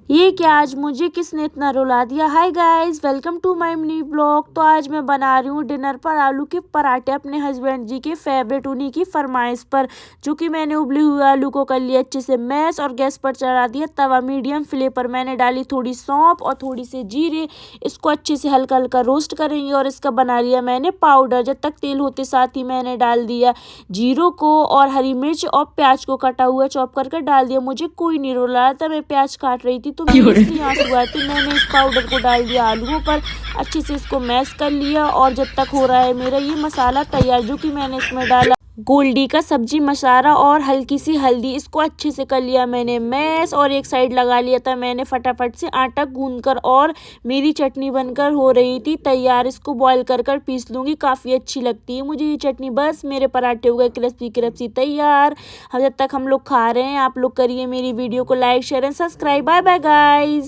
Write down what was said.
ये क्या, आज मुझे किसने इतना रुला दिया। Hi guys, welcome to my mini blog. तो आज मैं बना रही हूँ डिनर पर आलू के पराठे अपने हस्बैंड जी के फेवरेट, उन्हीं की फरमाइश पर। जो कि मैंने उबले हुए आलू को कर लिया अच्छे से मैश और गैस पर चढ़ा दिया तवा मीडियम फ्लेम पर। मैंने डाली थोड़ी सौंफ और थोड़ी से जीरे। इसको अच्छे से हल्का हल्का रोस्ट करेंगे और इसका बना लिया मैंने पाउडर। जब तक तेल होते साथ ही मैंने डाल दिया जीरो को और हरी मिर्च और प्याज को कटा हुआ चॉप करके डाल दिया। मुझे कोई नहीं रुला रहा था, मैं प्याज काट रही थी तो मेरे इसलिए आंसू आए थे। मैंने इस पाउडर को डाल दिया आलूओं पर, अच्छे से इसको मैश कर लिया। और जब तक हो रहा है मेरा ये मसाला तैयार, जो कि मैंने इसमें डाला गोल्डी का सब्जी मसाला और हल्की सी हल्दी। इसको अच्छे से कर लिया मैंने मैश और एक साइड लगा लिया था मैंने फटाफट से आटा गूंद कर। और मेरी चटनी बनकर हो रही थी तैयार। इसको बॉईल कर कर पीस लूँगी, काफ़ी अच्छी लगती है मुझे ये चटनी। बस मेरे पराठे हो गए क्रिस्पी क्रिस्पी तैयार। अब जब तक हम लोग खा रहे हैं, आप लोग करिए मेरी वीडियो को like share and subscribe. Bye bye guys.